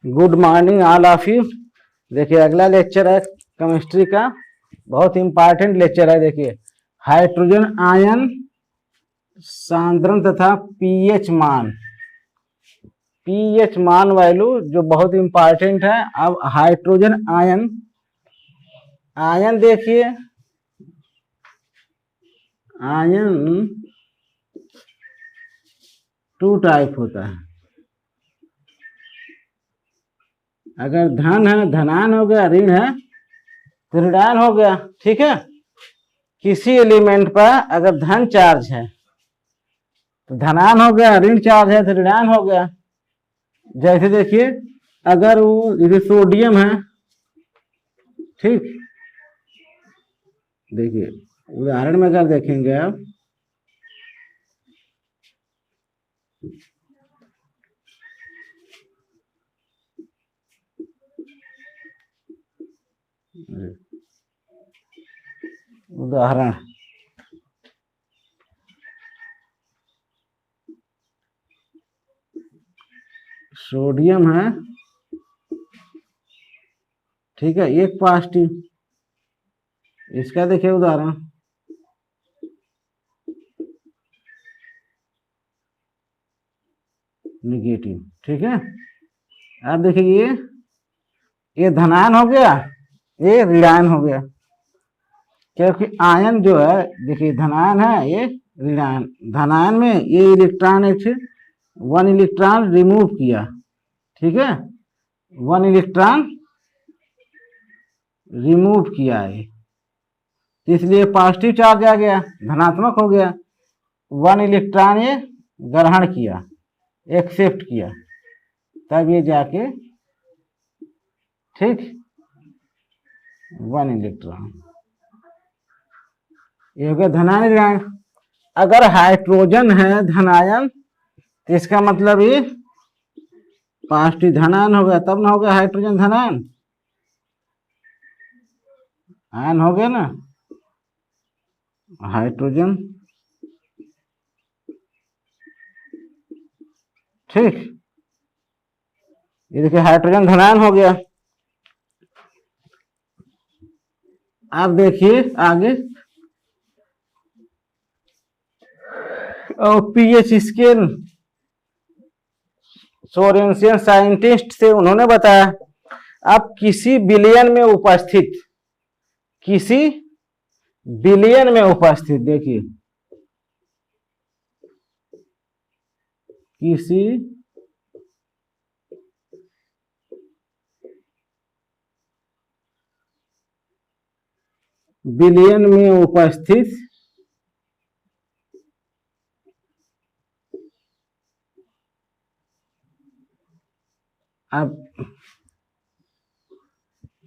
Good morning all of you. देखिए अगला lecture है केमिस्ट्री का, बहुत इंपॉर्टेंट लेक्चर है। देखिए हाइड्रोजन आयन सांद्रण तथा पीएच मान, पीएच मान वैल्यू जो बहुत इंपॉर्टेंट है। अब हाइड्रोजन आयन, आयन देखिए आयन टू टाइप होता है। अगर धन है धनायन हो गया, ऋण है तो ऋणायन हो गया। ठीक है, किसी एलिमेंट पर अगर धन चार्ज है तो धनायन हो गया, ऋण चार्ज है तो ऋणायन हो गया। जैसे देखिए अगर वो जैसे सोडियम है, ठीक, देखिए उदाहरण में अगर देखेंगे आप, उदाहरण सोडियम है, ठीक है, एक पॉजिटिव, इसका देखिए उदाहरण निगेटिव। ठीक है, अब देखिए ये धनायन हो गया, ये ऋणायन हो गया, क्योंकि आयन जो है देखिए धनायन है, ये ऋणायन। धनायन में ये इलेक्ट्रॉन वन इलेक्ट्रॉन रिमूव किया, ठीक है, वन इलेक्ट्रॉन रिमूव किया है, इसलिए पॉजिटिव चार्ज आ गया, धनात्मक हो गया। वन इलेक्ट्रॉन ये ग्रहण किया, एक्सेप्ट किया, तब ये जाके, ठीक, वन इलेक्ट्रॉन, ये हो गया धनायन ऋणायन। अगर हाइड्रोजन है धनायन तो इसका मतलब ये पॉजिटिव धनायन हो गया, तब ना हो गया हाइड्रोजन धनायन, आयन हो गया ना हाइड्रोजन, ठीक। ये देखिए हाइड्रोजन धनायन हो गया। आप देखिए आगे और पीएच स्केल सोरेंशियन साइंटिस्ट से उन्होंने बताया, अब किसी बिलियन में उपस्थित, किसी बिलियन में उपस्थित, देखिए किसी बिलियन में उपस्थित अब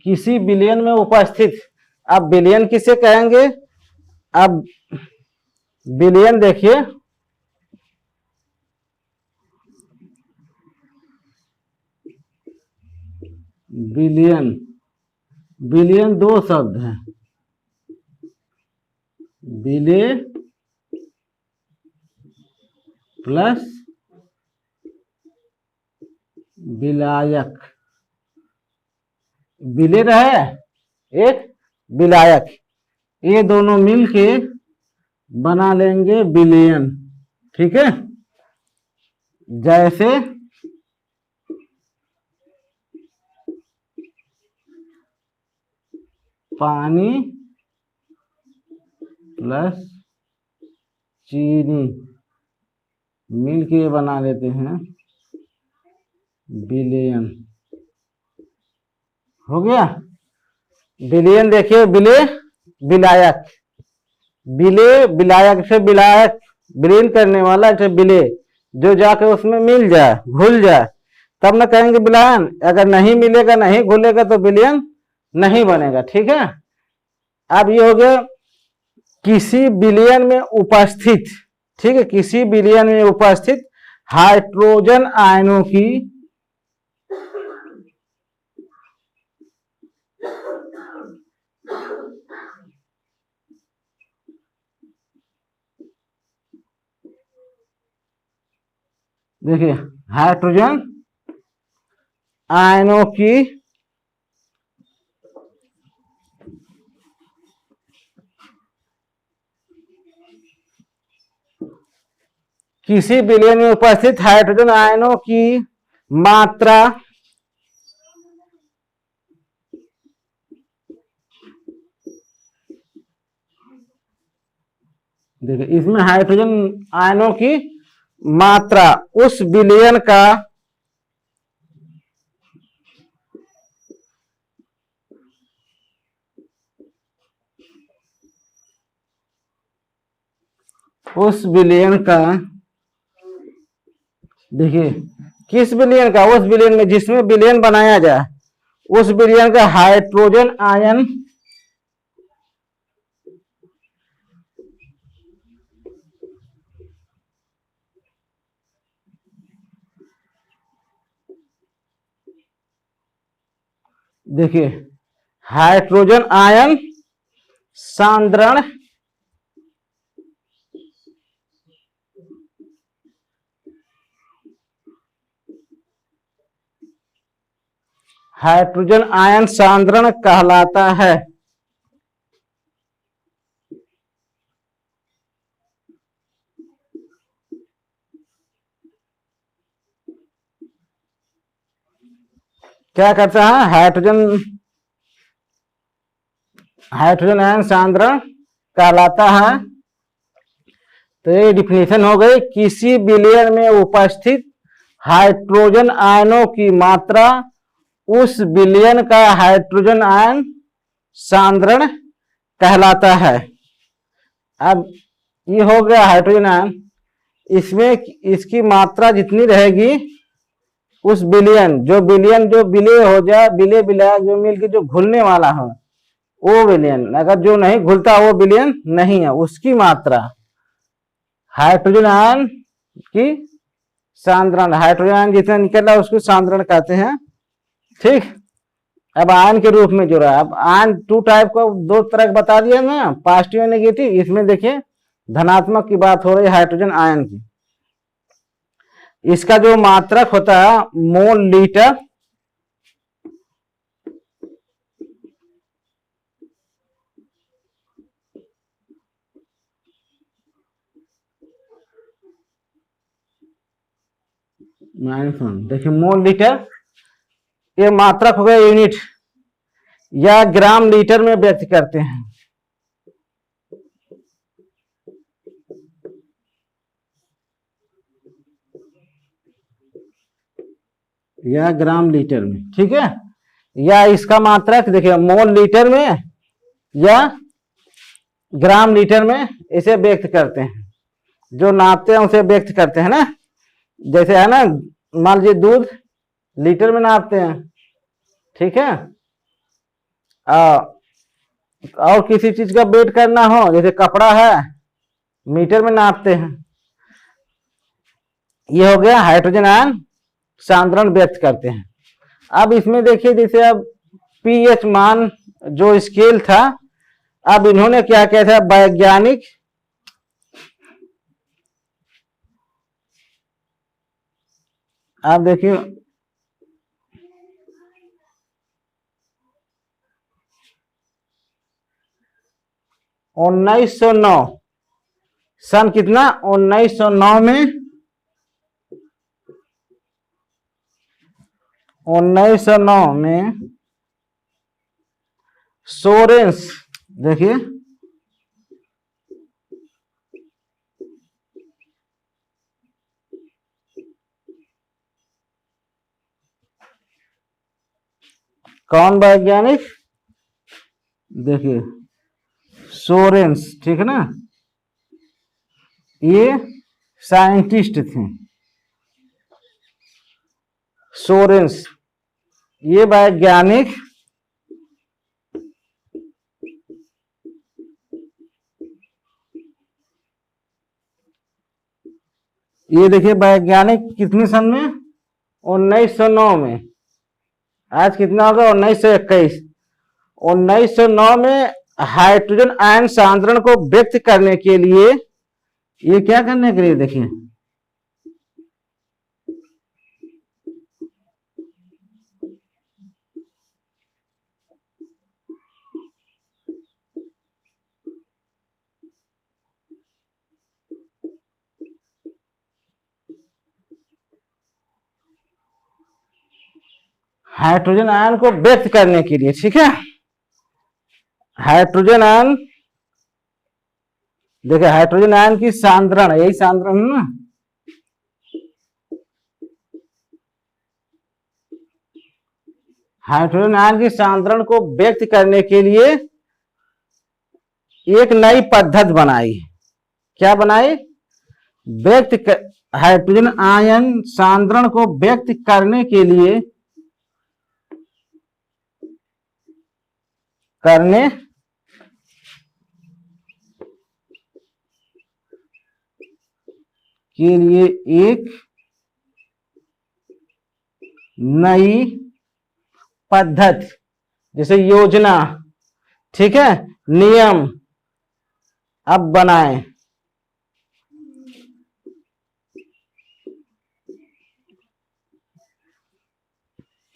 किसी बिलियन में उपस्थित, अब बिलियन किसे कहेंगे? अब बिलियन देखिए बिलियन, बिलियन दो शब्द हैं, बिले प्लस विलायक, बिले रहे एक विलायक, ये दोनों मिलके बना लेंगे बिलियन। ठीक है, जैसे पानी प्लस चीनी मिलके बना लेते हैं बिलियन, हो गया बिलियन। देखिए बिले विलायक, बिले विलायक से विलायक विलीन करने वाला से बिले, जो जाके उसमें मिल जाए, घुल जाए, तब ना कहेंगे विलायन। अगर नहीं मिलेगा, नहीं घुलेगा तो विलियन नहीं बनेगा। ठीक है, अब ये हो गया किसी बिलियन में उपस्थित, ठीक है, किसी बिलियन में उपस्थित हाइड्रोजन आयनों की देखिए हाइड्रोजन आयनों की किसी विलयन में उपस्थित हाइड्रोजन आयनों की मात्रा देखिए इसमें हाइड्रोजन आयनों की मात्रा उस विलयन का उस विलयन का देखिए किस विलयन का, उस विलयन में जिसमें विलयन बनाया जाए उस विलयन का हाइड्रोजन आयन देखिए हाइड्रोजन आयन सांद्रण हाइड्रोजन आयन सांद्रण कहलाता है। क्या करता है, हाइड्रोजन आयन सांद्रण कहलाता है। तो ये डिफिनेशन हो गई, किसी विलयन में उपस्थित हाइड्रोजन आयनों की मात्रा उस विलयन का हाइड्रोजन आयन सांद्रण कहलाता है। अब ये हो गया हाइड्रोजन आयन, इसमें इसकी मात्रा जितनी रहेगी उस विलयन जो विलय हो जाए, विलय विलय जो मिलकर जो घुलने वाला हो वो विलयन, अगर जो नहीं घुलता वो विलयन नहीं है, उसकी मात्रा हाइड्रोजन आयन की सांद्रण, हाइड्रोजन आयन जितना निकल रहा है उसको सांद्रण कहते हैं। ठीक, अब आयन के रूप में जो रहा, अब आयन टू टाइप को दो तरह बता दिया ना, पॉजिटिव और नेगेटिव। इसमें देखिए धनात्मक की बात हो रही है हाइड्रोजन आयन की। इसका जो मात्रक होता है मोल लीटर देखिए मोल लीटर, ये मात्रक हो गया यूनिट या ग्राम लीटर में व्यक्त करते हैं। या ग्राम लीटर में, ठीक है। या इसका मात्रक देखिए मोल लीटर में या ग्राम लीटर में इसे व्यक्त करते हैं, जो नापते हैं उसे व्यक्त करते हैं ना। जैसे है ना, मान लीजिए दूध लीटर में नापते हैं, ठीक है। और किसी चीज का वेट करना हो, जैसे कपड़ा है, मीटर में नापते हैं। ये हो गया हाइड्रोजन आयन सांद्रण व्यक्त करते हैं। अब इसमें देखिए जैसे अब पीएच मान जो स्केल था, अब इन्होंने क्या किया था, वैज्ञानिक आप देखिए 1909 सन कितना 1909 में 1909 में सोरेंस, देखिए कौन वैज्ञानिक, देखिए सोरेंस, ठीक है ना, ये साइंटिस्ट थे। सोरेंस ये वैज्ञानिक ये देखिए वैज्ञानिक कितने सन में 1909 में, आज कितना होगा 1921, 1909 में हाइड्रोजन आयन सांद्रण को व्यक्त करने के लिए, ये क्या करने के लिए देखिए हाइड्रोजन आयन को व्यक्त करने के लिए, ठीक है। हाइड्रोजन आयन, देखिए हाइड्रोजन आयन की सांद्रण, यही सांद्रण है ना, हाइड्रोजन आयन की सांद्रण को व्यक्त करने के लिए एक नई पद्धति बनाई। क्या बनाई? हाइड्रोजन आयन सांद्रण को व्यक्त करने के लिए एक नई पद्धति, जैसे योजना, ठीक है, नियम अब बनाए।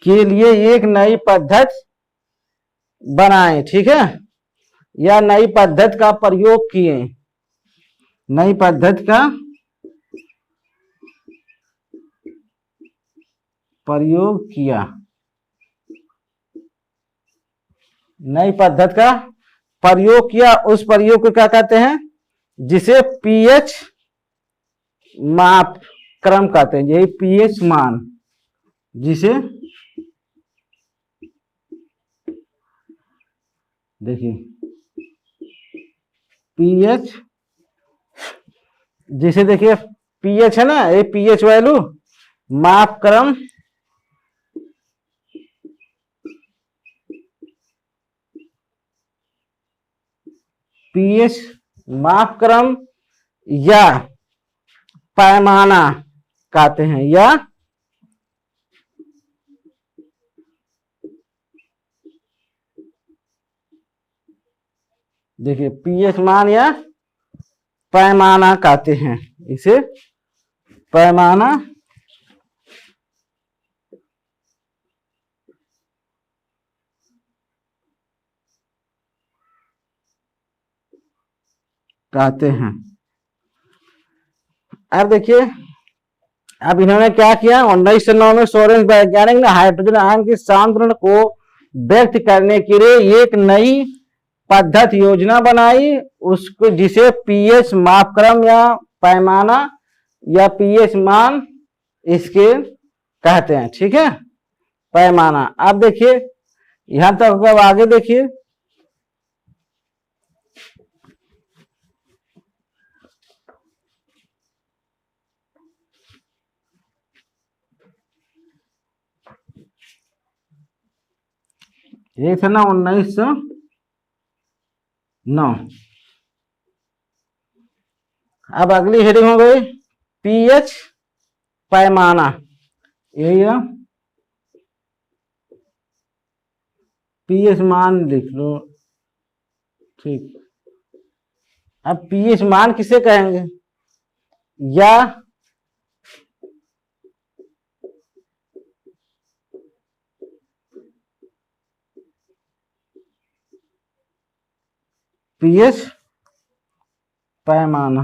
के लिए एक नई पद्धति बनाए, ठीक है, या नई पद्धति का प्रयोग किए, नई पद्धति का प्रयोग किया, नई पद्धति का प्रयोग किया। उस प्रयोग को क्या कहते हैं? जिसे पीएच माप क्रम कहते हैं, यही पीएच मान, जिसे देखिए पीएच, जिसे देखिए पीएच है ना, ये पीएच वैल्यू माप क्रम पीएच माप क्रम या पैमाना कहते हैं, या देखिए पीएच मान या पैमाना कहते हैं, इसे पैमाना कहते हैं। अब देखिए, अब इन्होंने क्या किया, 1909 में सोरेंस वैज्ञानिक ने हाइड्रोजन आयन की सांद्रण को व्यक्त करने के लिए एक नई पद्धति योजना बनाई, उसको जिसे पीएच मापक्रम या पैमाना या पीएच मान स्केल कहते हैं, ठीक है, पैमाना। अब देखिए यहां तक, अब आगे देखिए, एक था ना 1909। अब अगली हेडिंग हो गई पीएच पैमाना, यही है, पीएच मान लिख लो, ठीक। अब पीएच मान किसे कहेंगे? या पीएच पैमाना,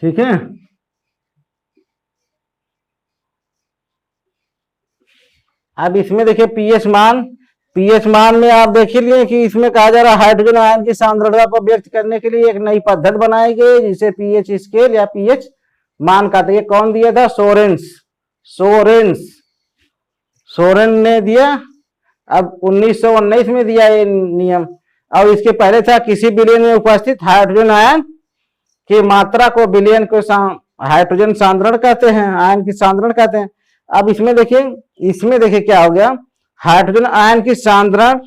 ठीक है। अब इसमें देखिए पीएच मान में आप देख लिए कि इसमें कहा जा रहा है हाइड्रोजन आयन की सांद्रता को व्यक्त करने के लिए एक नई पद्धति बनाई गई, जिसे पीएच स्केल या पीएच मान कहते हैं। कौन दिया था? सोरेन ने दिया। अब 1919 में दिया ये नियम। और इसके पहले था किसी विलयन में उपस्थित हाइड्रोजन आयन की मात्रा को विलयन को हाइड्रोजन सांद्रण कहते हैं, आयन की सांद्रण कहते हैं। अब इसमें देखिए क्या हो गया, हाइड्रोजन आयन की सांद्रण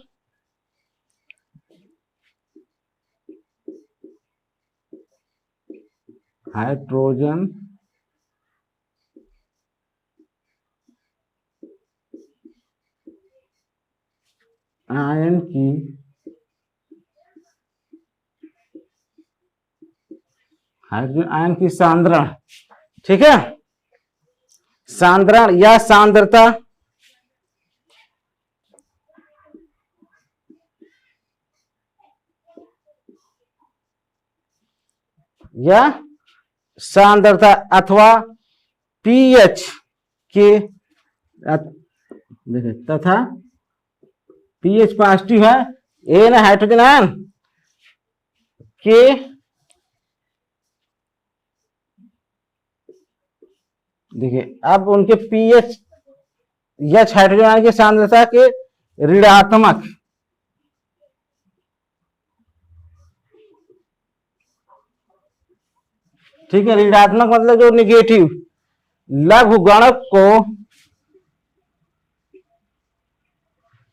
हाइड्रोजन आयन की सांद्रण, ठीक है, सांद्रण या सांद्रता या सांद्रता अथवा पीएच के देखिए तथा पीएच पॉजिटिव है, एन हाइड्रोजन आयन के देखिए अब उनके पीएच एच हाइड्रोजन आयन की सांद्रता के ऋणात्मक ठीक है, ऋणात्मक मतलब जो निगेटिव लघुगणक को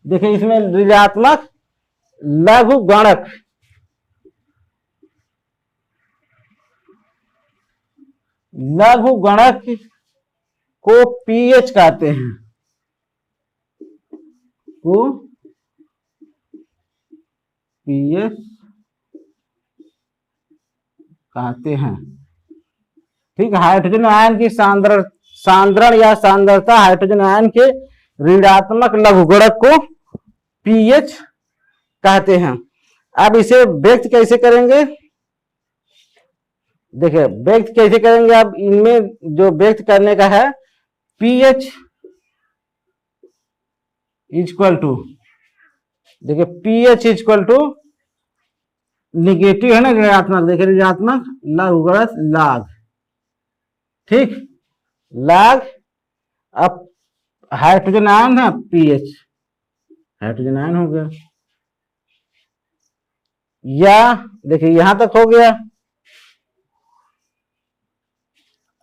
देखिए इसमें ऋणात्मक लघुगणक लघुगणक को पीएच कहते हैं, को पीएच कहते हैं। ठीक है, हाइड्रोजन आयन की सांद्रण या सांद्रता हाइड्रोजन आयन के ऋणात्मक लघुगणक को पीएच कहते हैं। अब इसे व्यक्त कैसे करेंगे, देखिए व्यक्त कैसे करेंगे। अब इनमें जो व्यक्त करने का है पीएच इक्वल टू देखिए पीएच इक्वल टू निगेटिव है ना ऋणात्मक, देखिए ऋणात्मक लघुगणक लाग, ठीक लाग अब हाइड्रोजन आयन है पीएच हाइड्रोजन आयन हो गया, या देखिए यहां तक हो गया।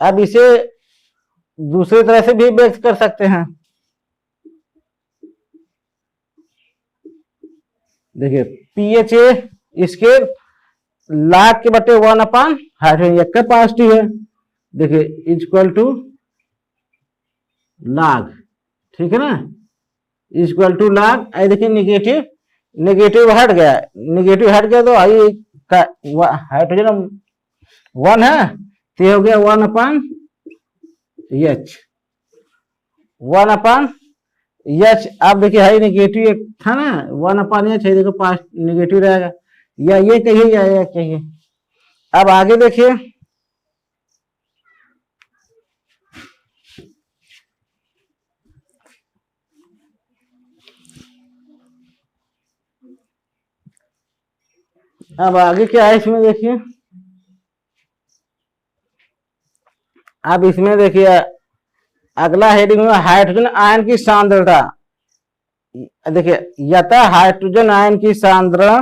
अब इसे दूसरी तरह से भी व्यक्त कर सकते हैं, देखिए पीएच इसके लाग के बटे 1 हाइड्रोजन एक का पॉजिटिव है, देखिए इक्वल टू लाग, ठीक है ना, इक्वल टू लाग। आई देखिए निगेटिव निगेटिव हट गया, निगेटिव हट गया तो आई हाइड्रोजन 1 है तो हो गया 1/H 1/H। अब देखिए हाई निगेटिव एक था ना 1/H है, देखो पास निगेटिव रहेगा, या ये कहिए या ये कहिए। अब आगे देखिए अब आगे क्या है इसमें देखिए, अब इसमें देखिए अगला हेडिंग में हाइड्रोजन आयन की सांद्रता, देखिए यथा हाइड्रोजन आयन की सांद्रता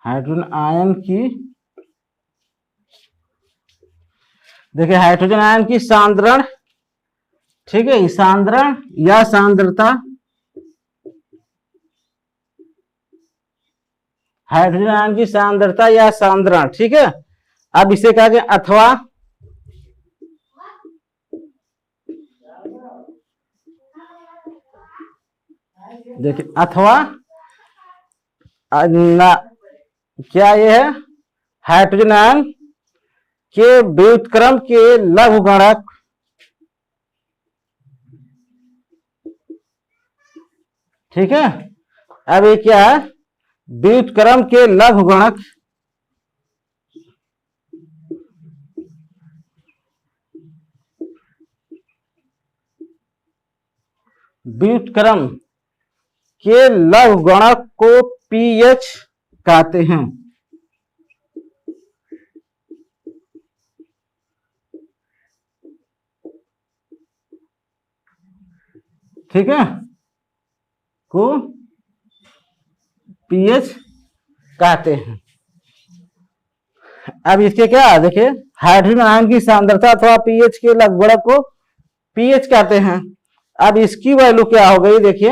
हाइड्रोजन आयन की देखिए हाइड्रोजन आयन की सांद्रण, ठीक है सांद्रण या सांद्रता हाइड्रोजन आयन की सांद्रता या सांद्रण, ठीक है। अब इसे कहा गया अथवा देखिए अथवा क्या ये है हाइड्रोजन आयन के व्युत्क्रम के लघुगणक, ठीक है। अब ये क्या है व्युत्क्रम के लघुगणक व्युत्क्रम के लघुगणक को पीएच कहते हैं, ठीक है को पीएच कहते हैं। अब इसके क्या देखिए हाइड्रोजन आयन की सांद्रता अथवा पीएच के लघुगणक को पीएच कहते हैं। अब इसकी वैल्यू क्या हो गई देखिए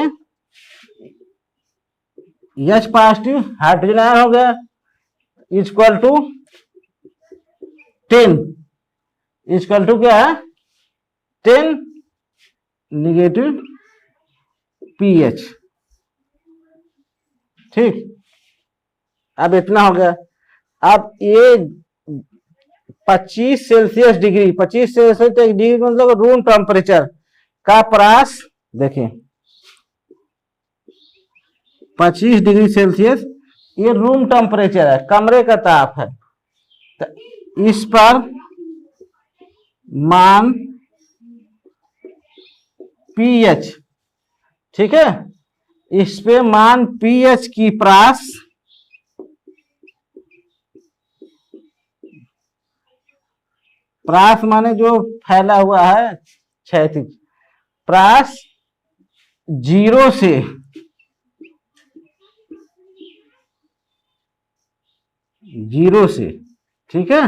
एच पॉजिटिव हाइड्रोजन आयन हो गया इक्वल टू 10 इक्वल टू क्या है 10 निगेटिव पीएच, ठीक। अब इतना हो गया। अब ये 25 सेल्सियस डिग्री 25 सेल्सियस डिग्री मतलब रूम टेम्परेचर का परास देखिए 25 डिग्री सेल्सियस, ये रूम टेम्परेचर है, कमरे का ताप है। तो इस पर मान पीएच, ठीक है, इस पे मान पीएच की प्रास माने जो फैला हुआ है क्षैतिज, प्रास 0 से 0 से, ठीक है,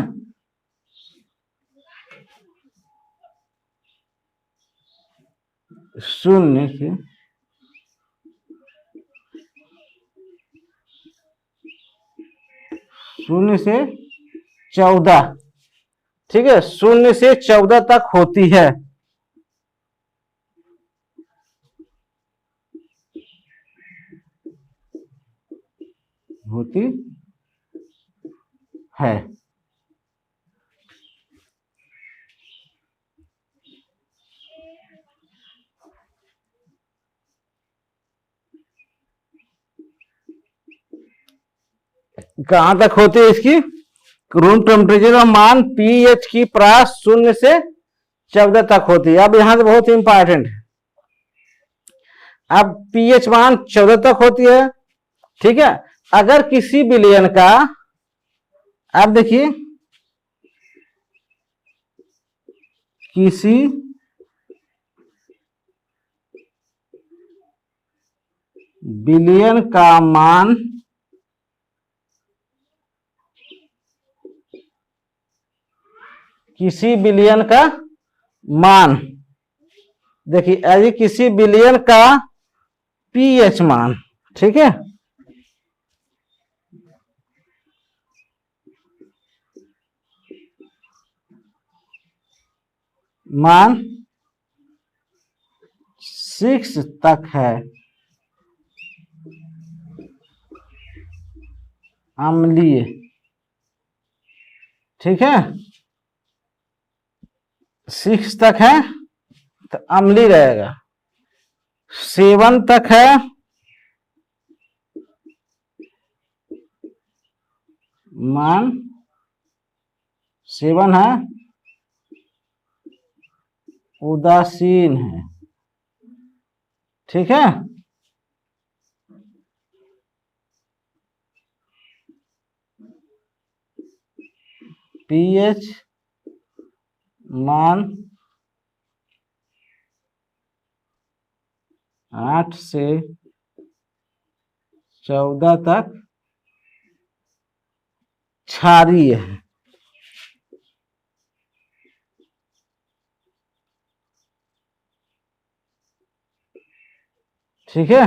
शून्य से 14, ठीक है, 0 से 14 तक होती है। होती है। कहां तक होती है इसकी रूम टेम्परेचर और मान पीएच की प्रास 0 से 14 तक होती है। अब यहां से बहुत इंपॉर्टेंट है, अब पीएच मान 14 तक होती है, ठीक है। अगर किसी विलयन का, आप देखिए, किसी विलयन का मान देखिए यदि किसी विलयन का पीएच मान, ठीक है, मान 6 तक है, अम्लीय, ठीक है, 6 तक है तो अम्लीय रहेगा। 7 तक है मान 7 है उदासीन है, ठीक है। पीएच मान 8 से 14 तक क्षारीय है, ठीक है।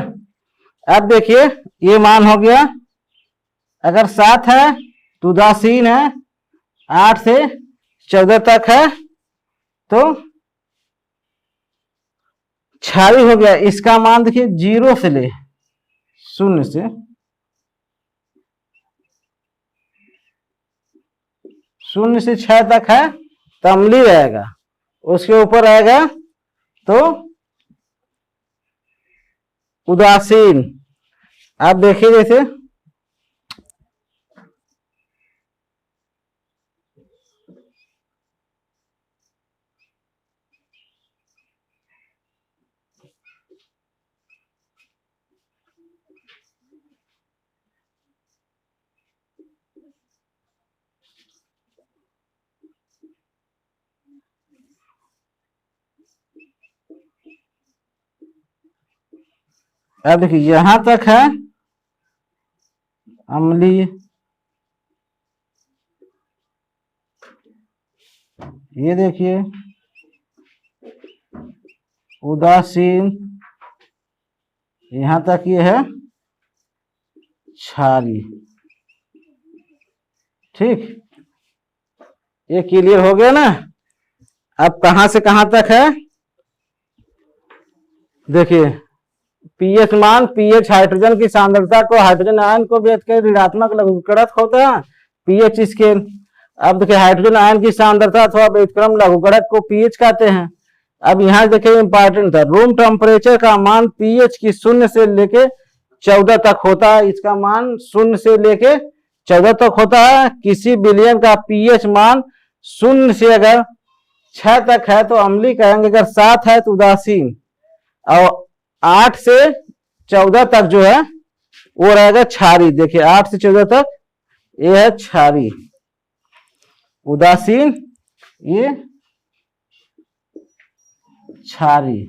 अब देखिए ये मान हो गया, अगर 7 है तो उदासीन है, 8 से 14 तक है तो क्षारीय हो गया। इसका मान देखिए 0 से ले 0 से 0 से 6 तक है तो अम्लीय रहेगा, उसके ऊपर आएगा तो उदासीन। आप देखिए जैसे अब देखिए यहां तक है अम्लीय, ये देखिए उदासीन, यहां तक ये है क्षारीय, ठीक। ये क्लियर हो गया ना। अब कहां से कहां तक है देखिए, पीएच मान, पीएच हाइड्रोजन की सांद्रता को हाइड्रोजन आयन को व्यक्त कर ऋणात्मक लघुगणक होता है पीएच स्केल। अब देखिए हाइड्रोजन आयन की सांद्रता अथवा व्युत्क्रम लघुगणक को पीएच कहते हैं। अब यहाँ देखिए इंपॉर्टेंट है, रूम टेम्परेचर का मान पीएच की 0 से लेके 14 तक होता है, इसका मान 0 से लेके 14 तक होता है। किसी विलयन का पीएच मान 0 से अगर 6 तक है तो अम्लीय कहेंगे, अगर 7 है तो उदासीन, और 8 से 14 तक जो है वो रहेगा क्षारीय। देखिए 8 से 14 तक ये है क्षारीय, उदासीन ये क्षारीय।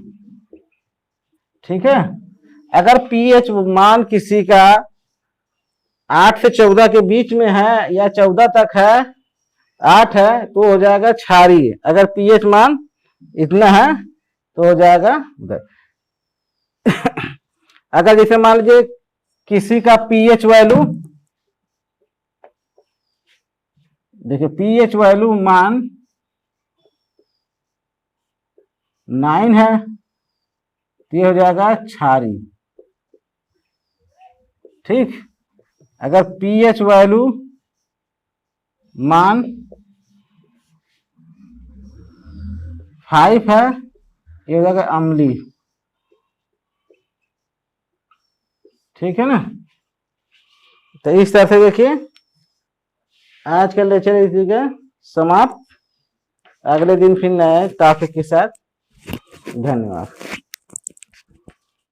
ठीक है, अगर पीएच मान किसी का 8 से 14 के बीच में है या 14 तक है, 8 है तो हो जाएगा क्षारीय। अगर पीएच मान इतना है तो हो जाएगा उधर। अगर जैसे मान लीजिए किसी का पीएच वैल्यू, देखिए पीएच वैल्यू मान 9 है तो ये हो जाएगा क्षारीय। ठीक, अगर पीएच वैल्यू मान 5 है ये हो जाएगा अम्लीय। ठीक है ना, तो इस तरह से देखिए आज का लेक्चर इसी का समाप्त। अगले दिन फिर नए टॉपिक के साथ। धन्यवाद।